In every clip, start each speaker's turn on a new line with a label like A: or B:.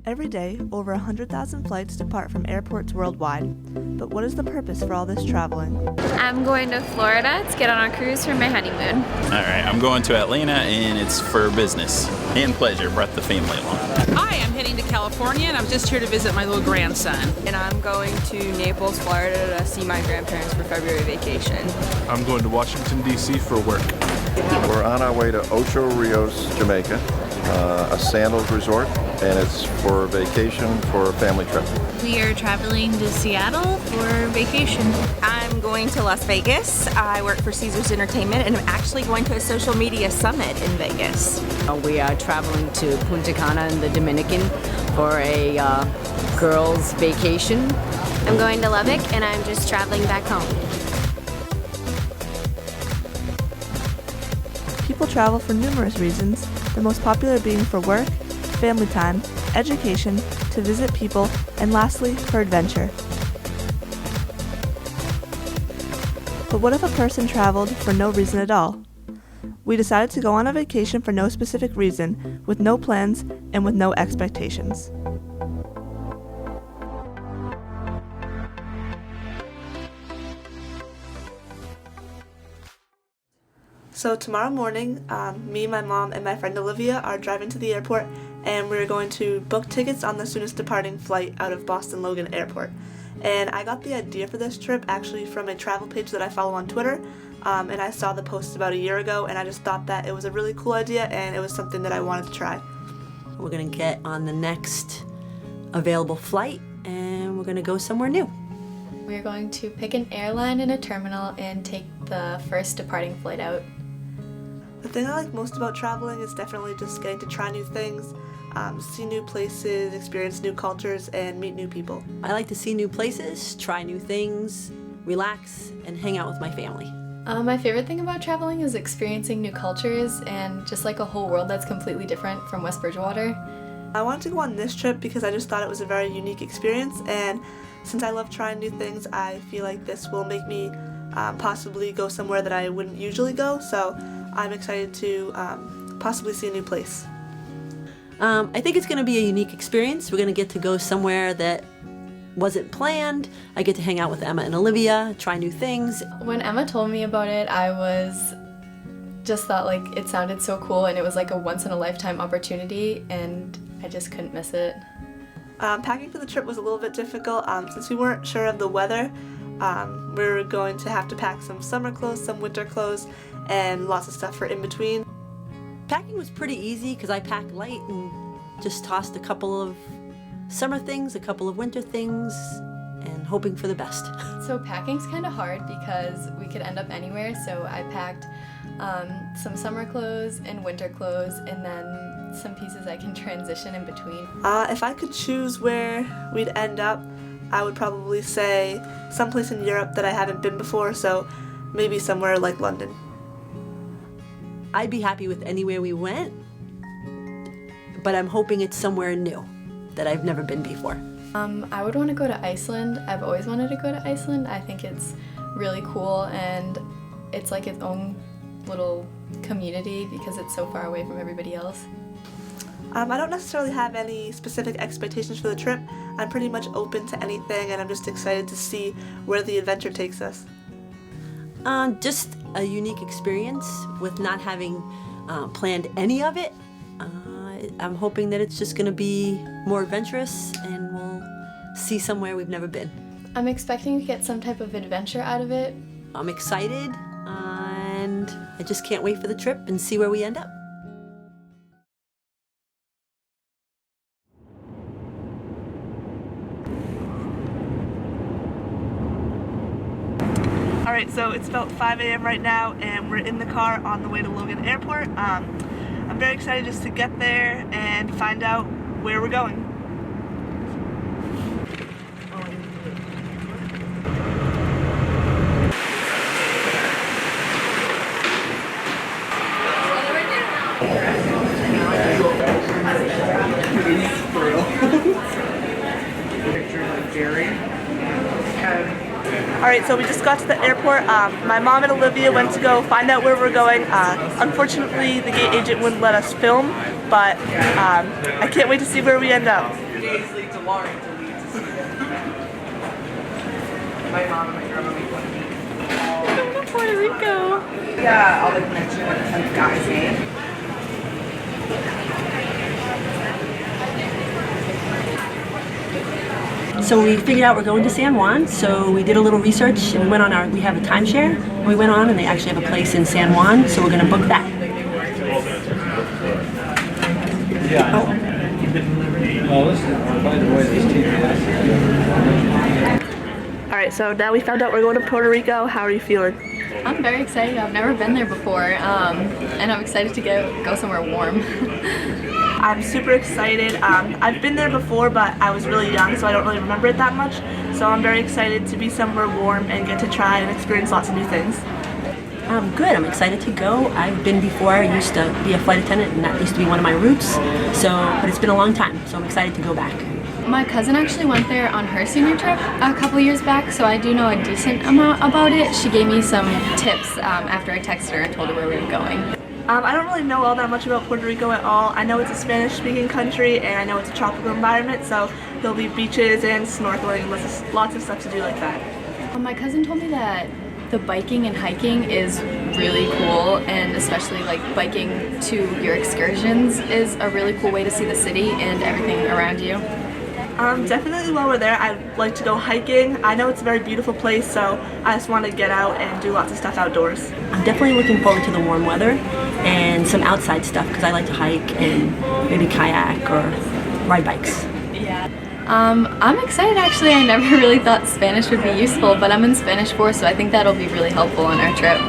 A: Every day, over 100,000 flights depart from airports worldwide. But what is the purpose for all this traveling?
B: I'm going to Florida to get on a cruise for my honeymoon.
C: Alright, I'm going to Atlanta and it's for business and pleasure. Brought the family along.
D: Hi, I'm heading to California and I'm just here to visit my little grandson.
E: And I'm going to Naples, Florida to see my grandparents for February vacation.
F: I'm going to Washington, D.C. for work.
G: We're on our way to Ocho Rios, Jamaica, a sandals resort, and it's for vacation for a family trip.
B: We are traveling to Seattle for vacation.
E: I'm going to Las Vegas. I work for Caesars Entertainment and I'm actually going to a social media summit in Vegas.
H: We are traveling to Punta Cana in the Dominican for a girls' vacation.
B: I'm going to Lubbock and I'm just traveling back home.
A: People travel for numerous reasons, the most popular being for work, family time, education, to visit people, and lastly, for adventure. But what if a person traveled for no reason at all? We decided to go on a vacation for no specific reason, with no plans and with no expectations. So tomorrow morning, me, my mom, and my friend Olivia are driving to the airport, and we're going to book tickets on the soonest departing flight out of Boston Logan Airport. And I got the idea for this trip actually from a travel page that I follow on Twitter, and I saw the post about a year ago, and I just thought that it was a really cool idea and it was something that I wanted to try.
I: We're going to get on the next available flight and we're going to go somewhere new.
J: We're going to pick an airline and a terminal and take the first departing flight out.
A: The thing I like most about traveling is definitely just getting to try new things, see new places, experience new cultures, and meet new people.
I: I like to see new places, try new things, relax, and hang out with my family.
J: My favorite thing about traveling is experiencing new cultures and just like a whole world that's completely different from West Bridgewater.
A: I wanted to go on this trip because I just thought it was a very unique experience, and since I love trying new things, I feel like this will make me possibly go somewhere that I wouldn't usually go, so I'm excited to possibly see a new place.
I: I think it's going to be a unique experience. We're going to get to go somewhere that wasn't planned. I get to hang out with Emma and Olivia, try new things.
J: When Emma told me about it, I just thought like it sounded so cool and it was like a once-in-a-lifetime opportunity and I just couldn't miss it.
A: Packing for the trip was a little bit difficult since we weren't sure of the weather. We were going to have to pack some summer clothes, some winter clothes, and lots of stuff for in between.
I: Packing was pretty easy because I packed light and just tossed a couple of summer things, a couple of winter things, and hoping for the best.
J: So packing's kind of hard because we could end up anywhere, so I packed some summer clothes and winter clothes and then some pieces I can transition in between.
A: If I could choose where we'd end up, I would probably say someplace in Europe that I haven't been before, so maybe somewhere like London.
I: I'd be happy with anywhere we went, but I'm hoping it's somewhere new that I've never been before.
J: I would want to go to Iceland. I've always wanted to go to Iceland. I think it's really cool and it's like its own little community because it's so far away from everybody else.
A: I don't necessarily have any specific expectations for the trip. I'm pretty much open to anything and I'm just excited to see where the adventure takes us.
I: Just a unique experience with not having planned any of it. I'm hoping that it's just going to be more adventurous and we'll see somewhere we've never been.
J: I'm expecting to get some type of adventure out of it.
I: I'm excited and I just can't wait for the trip and see where we end up.
A: Alright, so it's about 5 a.m. right now and we're in the car on the way to Logan Airport. I'm very excited just to get there and find out where we're going. Alright, so we just got to the airport. My mom and Olivia went to go find out where we're going. Unfortunately, the gate agent wouldn't let us film, but I can't wait to see where we end up. days lead to wanting to leave to see it. My mom and my grandma make one of me.
B: Going to Puerto Rico.
A: Yeah, all the connection and guys made.
I: So we figured out we're going to San Juan, so we did a little research and we have a timeshare, and we went on and they actually have a place in San Juan, so we're going to book that.
A: Alright, so now we found out we're going to Puerto Rico. How are you feeling?
J: I'm very excited. I've never been there before, and I'm excited to go somewhere warm.
A: I'm super excited. I've been there before, but I was really young, so I don't really remember it that much. So I'm very excited to be somewhere warm and get to try and experience lots of new things.
I: Good, I'm excited to go. I've been before. I used to be a flight attendant, and that used to be one of my routes. But it's been a long time, so I'm excited to go back.
J: My cousin actually went there on her senior trip a couple years back, so I do know a decent amount about it. She gave me some tips after I texted her and told her where we were going.
A: I don't really know all that much about Puerto Rico at all. I know it's a Spanish-speaking country, and I know it's a tropical environment, so there'll be beaches and snorkeling and lots of stuff to do like that.
J: My cousin told me that the biking and hiking is really cool, and especially like biking to your excursions is a really cool way to see the city and everything around you.
A: Definitely while we're there, I'd like to go hiking. I know it's a very beautiful place, so I just want to get out and do lots of stuff outdoors.
I: I'm definitely looking forward to the warm weather and some outside stuff because I like to hike and maybe kayak or ride bikes.
J: Yeah. I'm excited actually. I never really thought Spanish would be useful, but I'm in Spanish 4, so I think that'll be really helpful on our trip.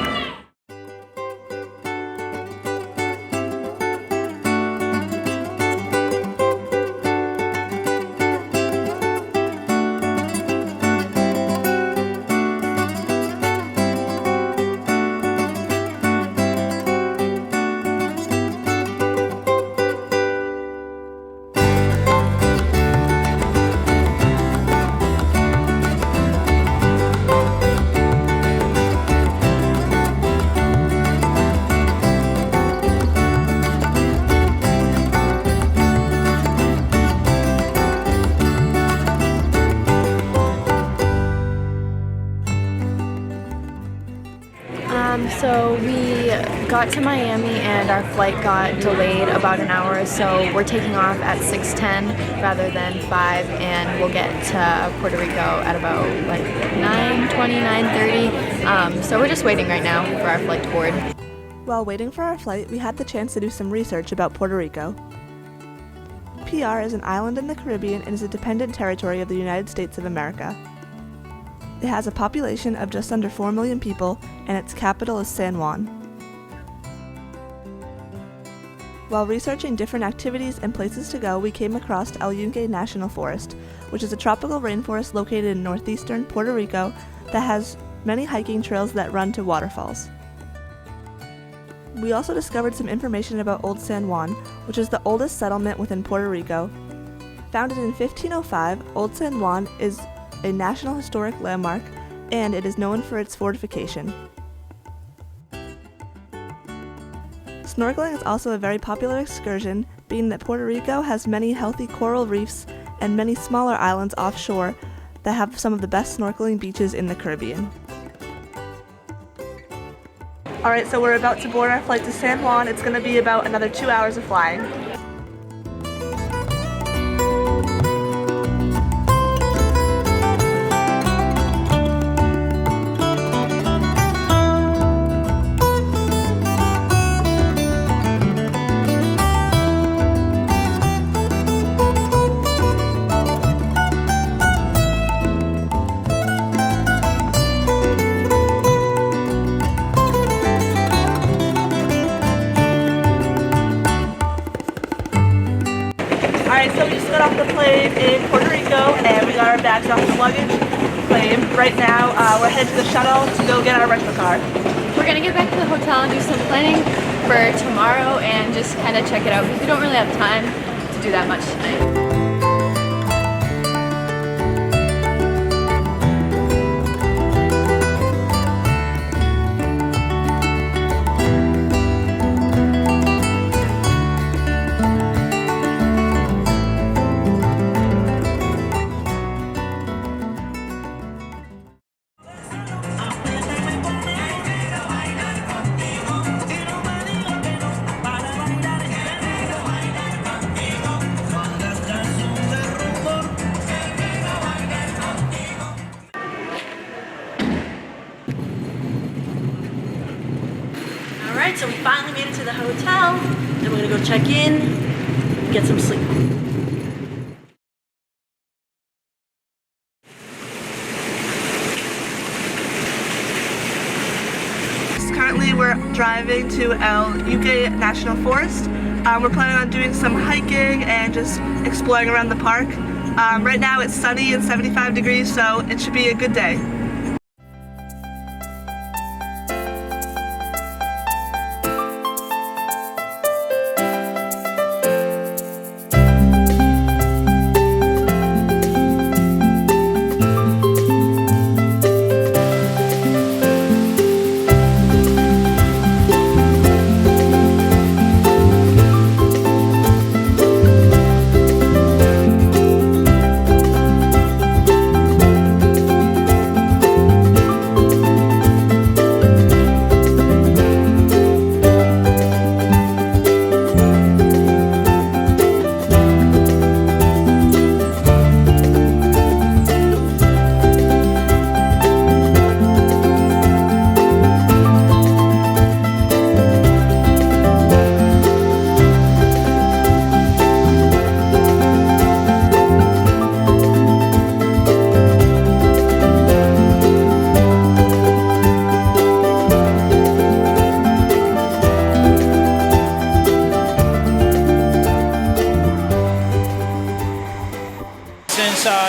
J: So we got to Miami and our flight got delayed about an hour, so we're taking off at 6:10 rather than 5, and we'll get to Puerto Rico at about like 9:20, 9:30. So we're just waiting right now for our flight to board.
A: While waiting for our flight, we had the chance to do some research about Puerto Rico. PR is an island in the Caribbean and is a dependent territory of the United States of America. It has a population of just under 4 million people, and its capital is San Juan. While researching different activities and places to go, we came across El Yunque National Forest, which is a tropical rainforest located in northeastern Puerto Rico that has many hiking trails that run to waterfalls. We also discovered some information about Old San Juan, which is the oldest settlement within Puerto Rico. Founded in 1505, Old San Juan is a National Historic Landmark, and it is known for its fortification. Snorkeling is also a very popular excursion, being that Puerto Rico has many healthy coral reefs and many smaller islands offshore that have some of the best snorkeling beaches in the Caribbean. Alright, so we're about to board our flight to San Juan. It's going to be about another 2 hours of flying. Alright, so we just got off the plane in Puerto Rico and we got our bags off the luggage claim. Right now, we're headed to the shuttle to go get our rental car.
J: We're gonna get back to the hotel and do some planning for tomorrow and just kind of check it out because we don't really have time to do that much tonight.
I: So we finally made it to the hotel, and we're gonna go check in and get some sleep.
A: Currently we're driving to El Yuque National Forest. We're planning on doing some hiking and just exploring around the park. Right now it's sunny and 75 degrees, so it should be a good day.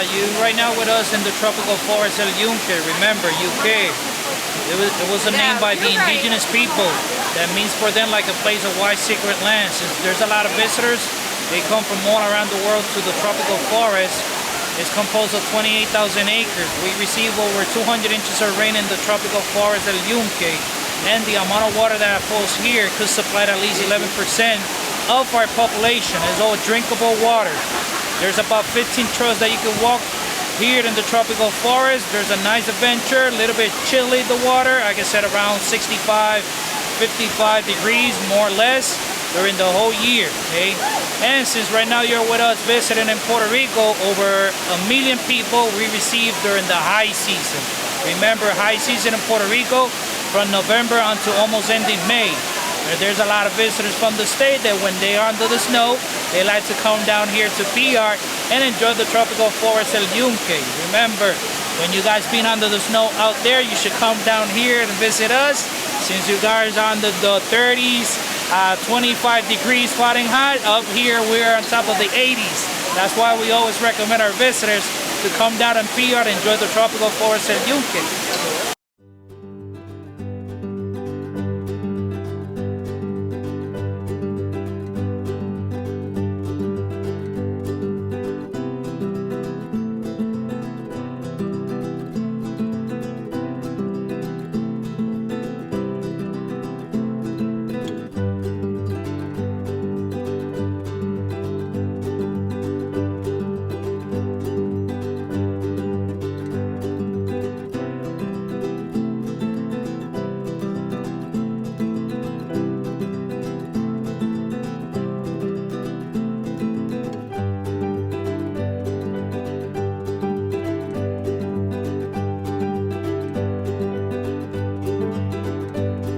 K: You right now with us in the tropical forest El Yunque. Remember, UK. It was a name by the indigenous people. That means for them like a place of wide secret land. Since there's a lot of visitors, they come from all around the world to the tropical forest. It's composed of 28,000 acres. We receive over 200 inches of rain in the tropical forest El Yunque. And the amount of water that falls here could supply at least 11% of our population. It's all drinkable water. There's about 15 trails that you can walk here in the tropical forest. There's a nice adventure, a little bit chilly the water. Like I said, around 65, 55 degrees, more or less, during the whole year, okay? And since right now you're with us visiting in Puerto Rico, over 1 million people we receive during the high season. Remember, high season in Puerto Rico from November until almost ending May. There's a lot of visitors from the state that when they are under the snow, they like to come down here to PR and enjoy the tropical forest El Yunque. Remember, when you guys been under the snow out there, you should come down here and visit us. Since you guys are under the 30s, 25 degrees Fahrenheit, up here we're on top of the 80s. That's why we always recommend our visitors to come down and PR and enjoy the tropical forest El Yunque.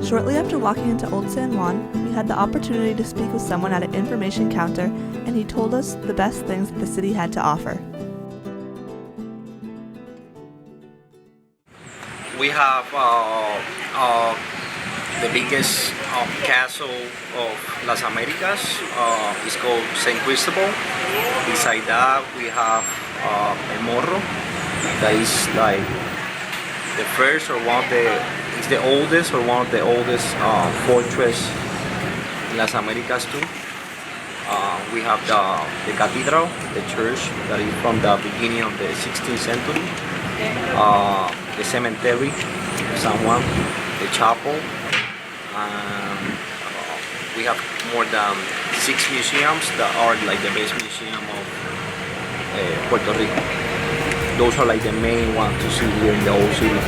A: Shortly after walking into Old San Juan, we had the opportunity to speak with someone at an information counter, and he told us the best things that the city had to offer.
L: We have the biggest castle of Las Americas. It's called St. Cristobal. Beside that, we have El Morro. That is like the first or one of the, it's the oldest or one of the oldest fortress in Las Americas too. We have the cathedral, the church that is from the beginning of the 16th century. The cemetery, San Juan, the chapel. We have more than 6 museums that are like the best museum of Puerto Rico. Those are like the main ones to see here in the old city.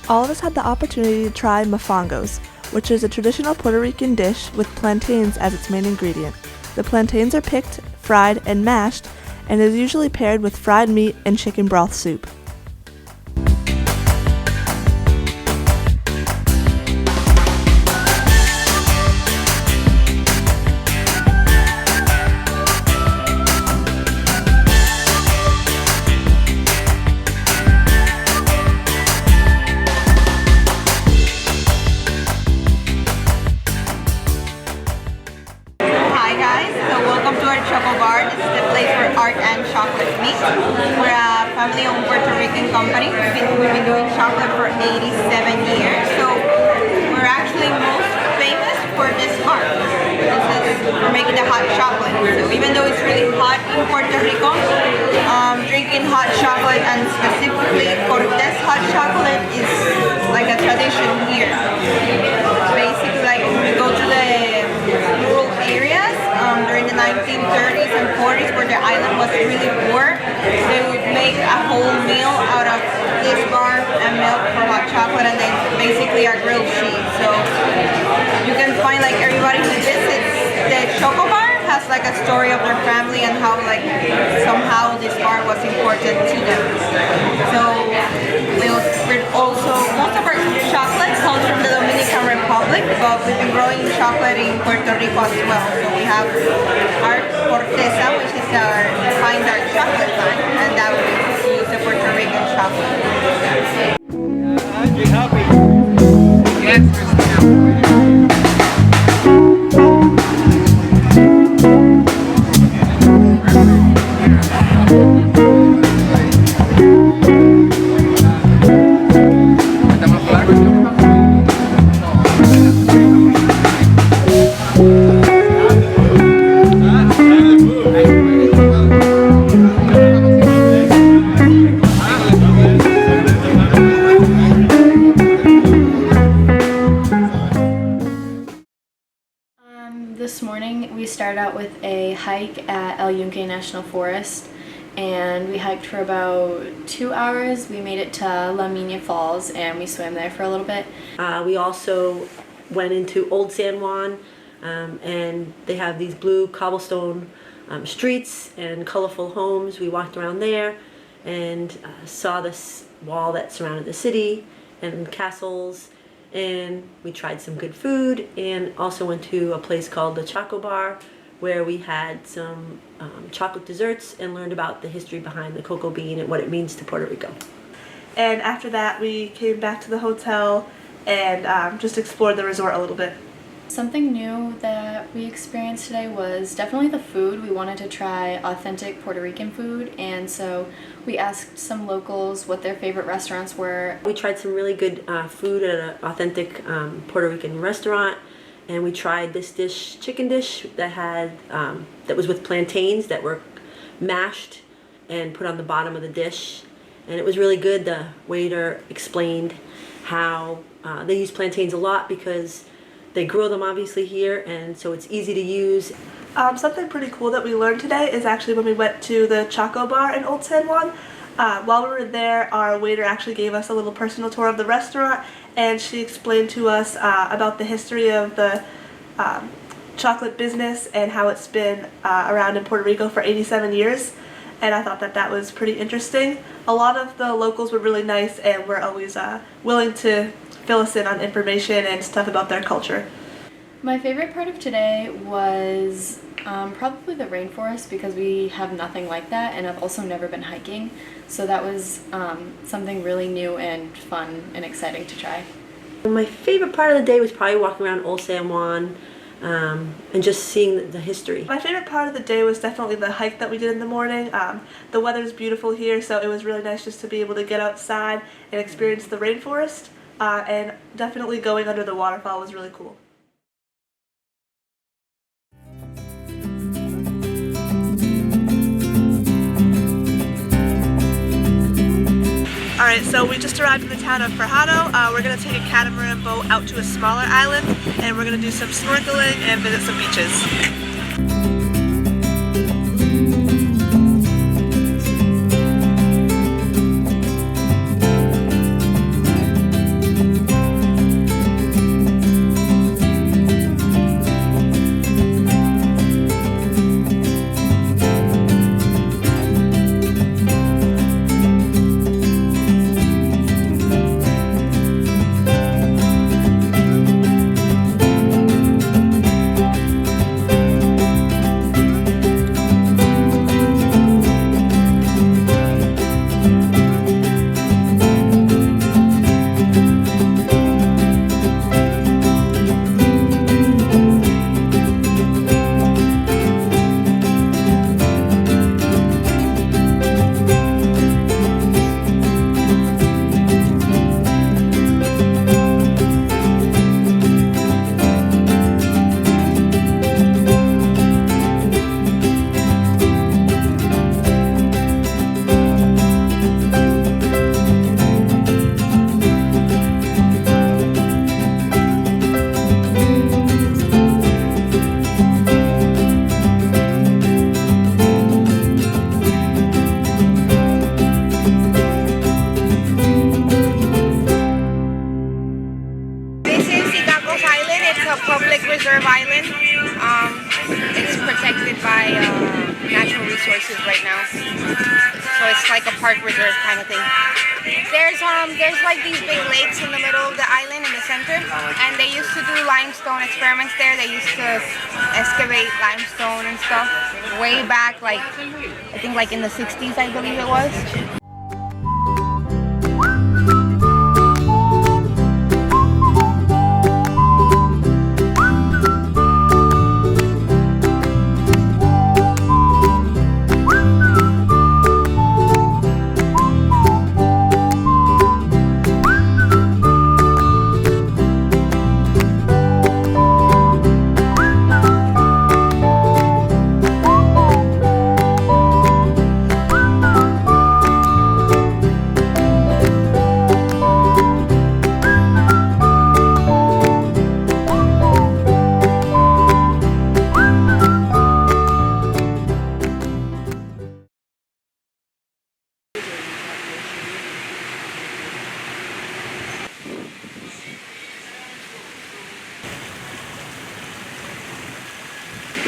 A: All of us had the opportunity to try mofongos, which is a traditional Puerto Rican dish with plantains as its main ingredient. The plantains are picked, fried, and mashed, and is usually paired with fried meat and chicken broth soup.
E: We're a family-owned Puerto Rican company. We've been doing chocolate for 87 years. So we're actually most famous for this bar. This is for making the hot chocolate. So even though it's really hot in Puerto Rico, drinking hot chocolate and specifically Cortez hot chocolate is like a tradition here. Basically, like we go to the rural areas during the 1930s and 40s where the island was really poor. They would make a whole meal out of this bar and milk for hot chocolate and then basically a grilled cheese. So you can find like everybody who visits the Choco Bar has like a story of their family and how like somehow this bar was important to them. So we're also, most of our chocolate comes from the Dominican Republic, but we've been growing chocolate in Puerto Rico as well. So we have our Corteza, which is our fine dark chocolate line, and that we use the Puerto Rican chocolate.
K: You happy? Yes.
J: This morning we started out with a hike at El Yunque National Forest, and we hiked for about 2 hours. We made it to La Mina Falls and we swam there for a little bit.
I: We also went into Old San Juan, and they have these blue cobblestone streets and colorful homes. We walked around there and saw this wall that surrounded the city and castles. And we tried some good food and also went to a place called the Choco Bar where we had some chocolate desserts and learned about the history behind the cocoa bean and what it means to Puerto Rico.
A: And after that we came back to the hotel and just explored the resort a little bit.
J: Something new that we experienced today was definitely the food. We wanted to try authentic Puerto Rican food, and so we asked some locals what their favorite restaurants were.
I: We tried some really good food at an authentic Puerto Rican restaurant, and we tried this dish, chicken dish that had that was with plantains that were mashed and put on the bottom of the dish, and it was really good. The waiter explained how they use plantains a lot because they grow them obviously here, and so it's easy to use.
A: Something pretty cool that we learned today is actually when we went to the Choco Bar in Old San Juan. While we were there, our waiter actually gave us a little personal tour of the restaurant, and she explained to us about the history of the chocolate business and how it's been around in Puerto Rico for 87 years. And I thought that that was pretty interesting. A lot of the locals were really nice and were always willing to fill us in on information and stuff about their culture.
J: My favorite part of today was probably the rainforest, because we have nothing like that, and I've also never been hiking, so that was something really new and fun and exciting to try.
I: My favorite part of the day was probably walking around Old San Juan and just seeing the history.
A: My favorite part of the day was definitely the hike that we did in the morning. The weather's beautiful here, so it was really nice just to be able to get outside and experience the rainforest, and definitely going under the waterfall was really cool. Alright, so we just arrived in the town of Fajardo. We're going to take a catamaran boat out to a smaller island, and we're going to do some snorkeling and visit some beaches.
E: just like a park reserve kind of thing. There's like these big lakes in the middle of the island in the center, and they used to do limestone experiments there. They used to excavate limestone and stuff way back, like I think like in the 60s, I believe it was.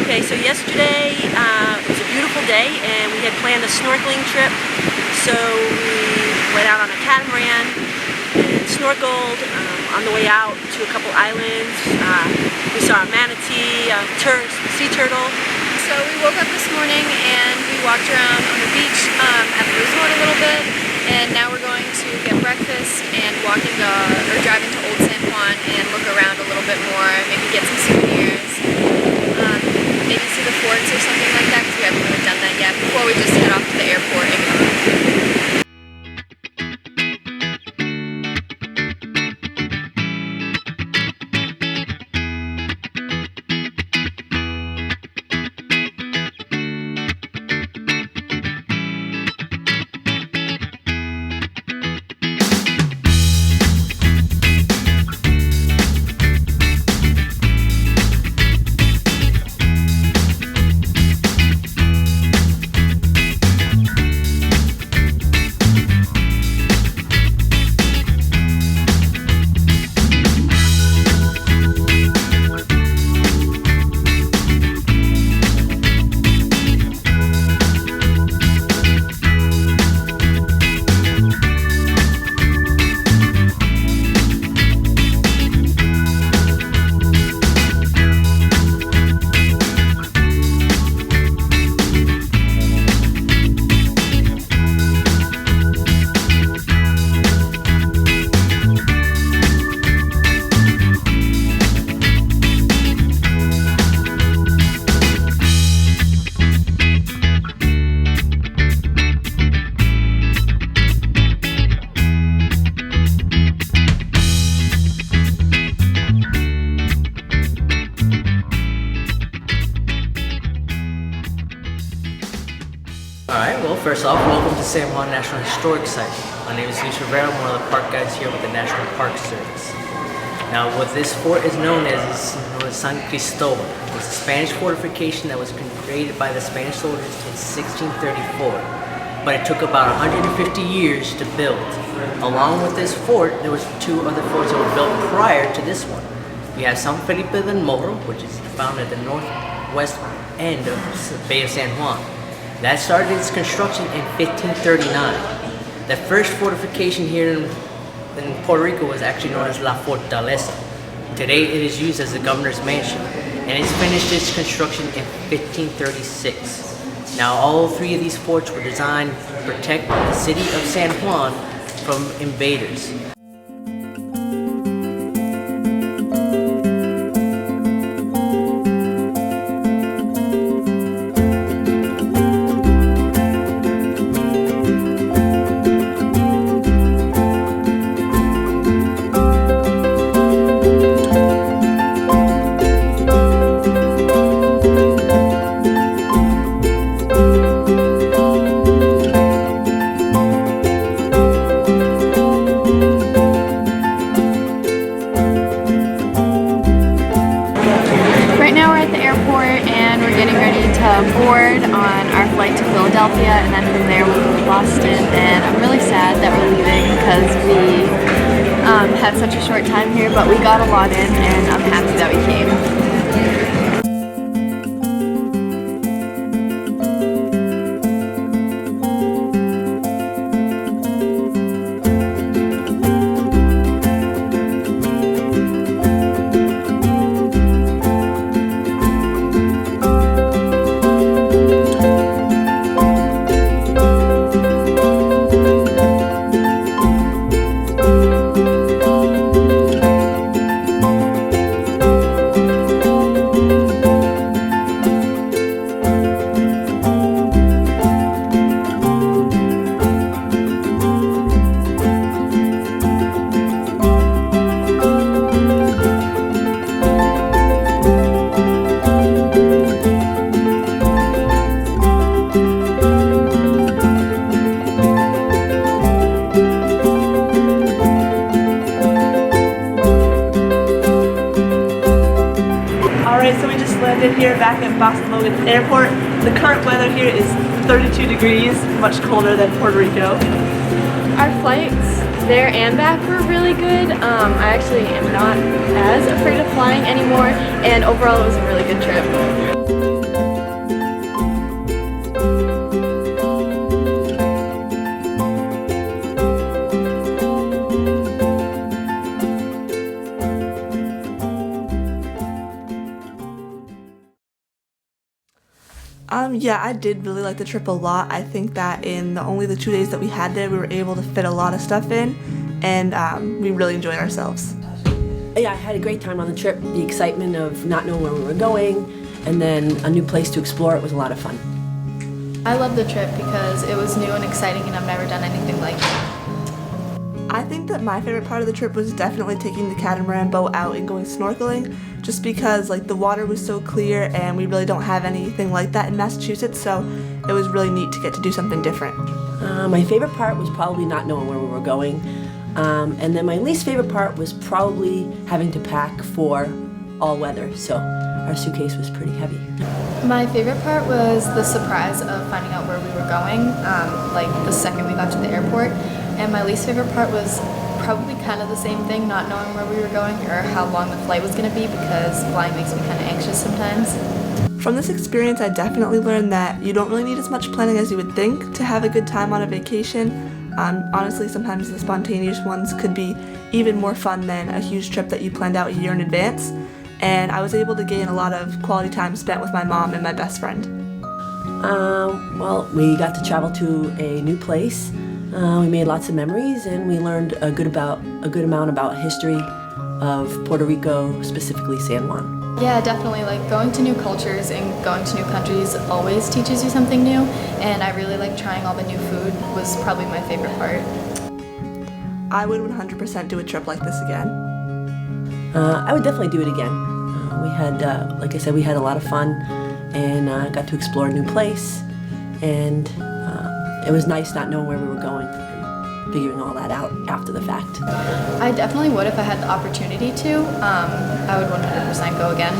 I: Okay, so yesterday was a beautiful day and we had planned a snorkeling trip. So we went out on a catamaran and snorkeled on the way out to a couple islands. We saw a manatee, a sea turtle.
J: So we woke up this morning and we walked around on the beach at Bridgewater a little bit, and now we're going to get breakfast and drive into Old San Juan and look around a little bit more, maybe get some souvenirs, maybe see the forts or something like that, because we haven't really done that yet, before we just head off to the airport and go.
M: Alright, well first off, welcome to San Juan National Historic Site. My name is Luis Rivera, I'm one of the park guides here with the National Park Service. Now what this fort is known as is known as San Cristobal. It's a Spanish fortification that was created by the Spanish soldiers in 1634. But it took about 150 years to build. Along with this fort, there was two other forts that were built prior to this one. We have San Felipe del Morro, which is found at the northwest end of the Bay of San Juan. That started its construction in 1539. The first fortification here in Puerto Rico was actually known as La Fortaleza. Today it is used as the governor's mansion, and it's finished its construction in 1536. Now all three of these forts were designed to protect the city of San Juan from invaders.
J: Board on our flight to Philadelphia, and then from there we'll go to Boston. And I'm really sad that we're leaving because we had such a short time here, but we got a lot in, and I'm happy that we came.
A: here back at Boston Logan Airport. The current weather here is 32 degrees, much colder than Puerto Rico.
J: Our flights there and back were really good. I actually am not as afraid of flying anymore, and overall it was a really good trip.
A: Yeah, I did really like the trip a lot. I think that in only the 2 days that we had there, we were able to fit a lot of stuff in, and we really enjoyed ourselves.
I: Yeah, I had a great time on the trip. The excitement of not knowing where we were going, and then a new place to explore, it was a lot of fun.
J: I loved the trip because it was new and exciting, and I've never done anything like it.
A: I think that my favorite part of the trip was definitely taking the catamaran boat out and going snorkeling, just because like the water was so clear and we really don't have anything like that in Massachusetts, so it was really neat to get to do something different.
I: My favorite part was probably not knowing where we were going, and then my least favorite part was probably having to pack for all weather, so our suitcase was pretty heavy.
J: My favorite part was the surprise of finding out where we were going, like the second we got to the airport. And my least favorite part was probably kind of the same thing, not knowing where we were going or how long the flight was going to be, because flying makes me kind of anxious sometimes.
A: From this experience, I definitely learned that you don't really need as much planning as you would think to have a good time on a vacation. Honestly, sometimes the spontaneous ones could be even more fun than a huge trip that you planned out a year in advance. And I was able to gain a lot of quality time spent with my mom and my best friend.
I: Well, we got to travel to a new place. We made lots of memories, and we learned a good amount about history of Puerto Rico, specifically San Juan.
J: Yeah, definitely. Like going to new cultures and going to new countries always teaches you something new, and I really like trying all the new food. Was probably my favorite part.
A: I would 100% do a trip like this again.
I: I would definitely do it again. We had, like I said, we had a lot of fun, and got to explore a new place, and it was nice not knowing where we were going and figuring all that out after the fact.
J: I definitely would if I had the opportunity to. I would 100% go again.